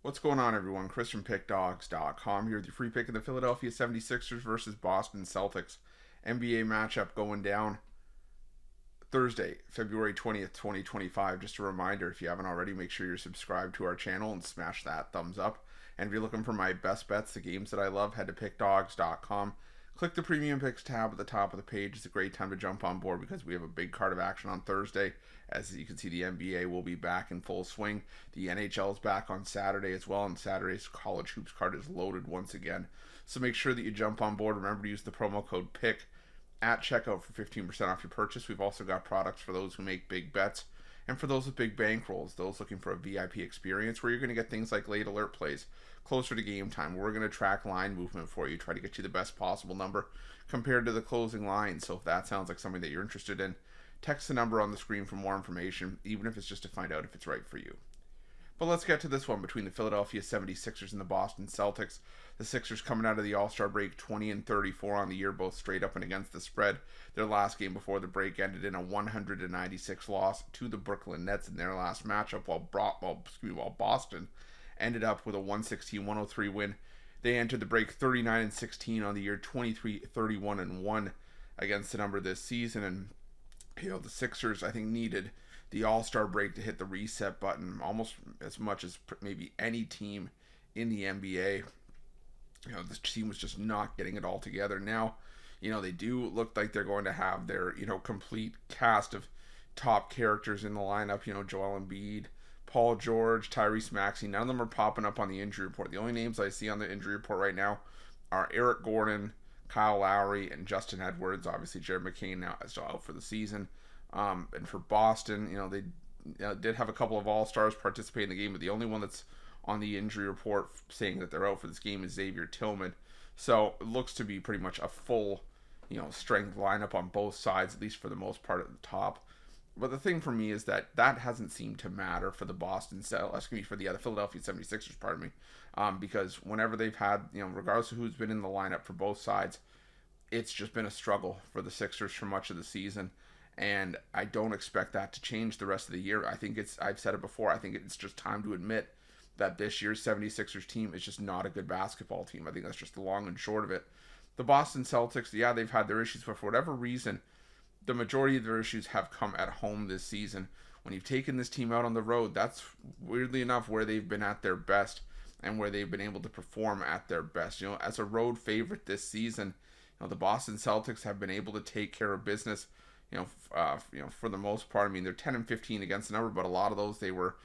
What's going on, everyone? Chris from Pickdawgz.com here with your free pick of the Philadelphia 76ers versus Boston Celtics. NBA matchup going down Thursday, February 20th, 2025. Just a reminder, if you haven't already, make sure you're subscribed to our channel and smash that thumbs up. And if you're looking for my best bets, the games that I love, head to Pickdawgz.com. Click the Premium Picks tab at the top of the page. It's a great time to jump on board because we have a big card of action on Thursday. As you can see, the NBA will be back in full swing. The NHL is back on Saturday as well, and Saturday's college hoops card is loaded once again. So make sure that you jump on board. Remember to use the promo code PICK at checkout for 15% off your purchase. We've also got products for those who make big bets and for those with big bankrolls, those looking for a VIP experience where you're going to get things like late alert plays closer to game time. We're going to track line movement for you, try to get you the best possible number compared to the closing line. So if that sounds like something that you're interested in, text the number on the screen for more information, even if it's just to find out if it's right for you. But let's get to this one between the Philadelphia 76ers and the Boston Celtics. The Sixers coming out of the All-Star break 20-34 on the year, both straight up and against the spread. Their last game before the break ended in a 196 loss to the Brooklyn Nets in their last matchup, while Boston ended up with a 116-103 win. They entered the break 39-16 on the year, 23-31-1 against the number this season. And the Sixers, I think, needed the All-Star break to hit the reset button almost as much as maybe any team in the NBA. This team was just not getting it all together. Now, they do look like they're going to have their, complete cast of top characters in the lineup. Joel Embiid, Paul George, Tyrese Maxey. None of them are popping up on the injury report. The only names I see on the injury report right now are Eric Gordon, Kyle Lowry, and Justin Edwards. Obviously, Jared McCain now is still out for the season. And for Boston, they did have a couple of All-Stars participate in the game, but the only one that's on the injury report saying that they're out for this game is Xavier Tillman. So it looks to be pretty much a full, strength lineup on both sides, at least for the most part at the top. But the thing for me is that hasn't seemed to matter for the the Philadelphia 76ers, pardon me, because whenever they've had, regardless of who's been in the lineup for both sides, it's just been a struggle for the Sixers for much of the season. And I don't expect that to change the rest of the year. I've said it before, I think it's just time to admit that this year's 76ers team is just not a good basketball team. I think that's just the long and short of it. The Boston Celtics, yeah, they've had their issues, but for whatever reason, the majority of their issues have come at home this season. When you've taken this team out on the road, that's weirdly enough where they've been at their best and where they've been able to perform at their best. As a road favorite this season, the Boston Celtics have been able to take care of business. For the most part. I mean, they're 10-15 against the number, but a lot of those they were,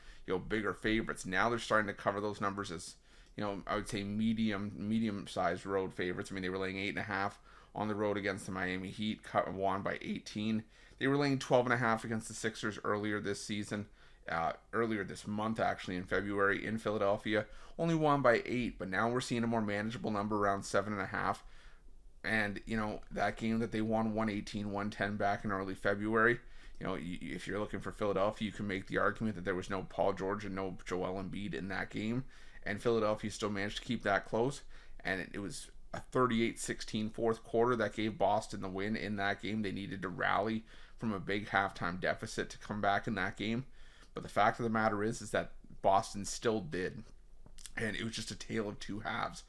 bigger favorites. Now they're starting to cover those numbers as, I would say medium-sized road favorites. I mean, they were laying 8.5 on the road against the Miami Heat, won by 18. They were laying 12.5 against the Sixers earlier this month, actually in February in Philadelphia, only won by 8. But now we're seeing a more manageable number around 7.5. And, that game that they won 118-110 back in early February, if you're looking for Philadelphia, you can make the argument that there was no Paul George and no Joel Embiid in that game. And Philadelphia still managed to keep that close. And it was a 38-16 fourth quarter that gave Boston the win in that game. They needed to rally from a big halftime deficit to come back in that game. But the fact of the matter is that Boston still did. And it was just a tale of two halves.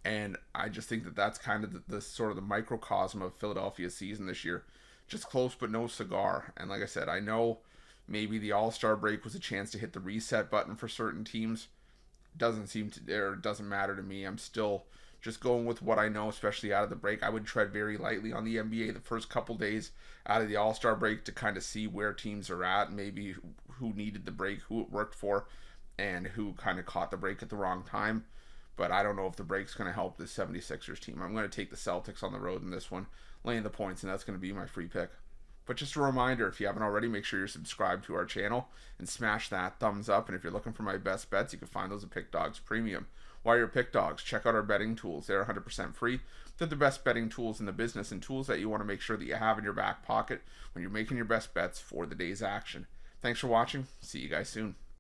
And I just think that that's kind of the sort of the microcosm of Philadelphia's season this year. Just close but no cigar. And like I said, I know maybe the All-Star break was a chance to hit the reset button for certain teams. Doesn't matter to me. I'm still just going with what I know, especially out of the break. I would tread very lightly on the NBA the first couple days out of the All-Star break to kind of see where teams are at, maybe who needed the break, who it worked for, and who kind of caught the break at the wrong time. But I don't know if the break's going to help this 76ers team. I'm going to take the Celtics on the road in this one, laying the points, and that's going to be my free pick. But just a reminder, if you haven't already, make sure you're subscribed to our channel and smash that thumbs up. And if you're looking for my best bets, you can find those at Pickdawgz Premium. While you're at Pickdawgz, check out our betting tools. They're 100% free. They're the best betting tools in the business and tools that you want to make sure that you have in your back pocket when you're making your best bets for the day's action. Thanks for watching. See you guys soon.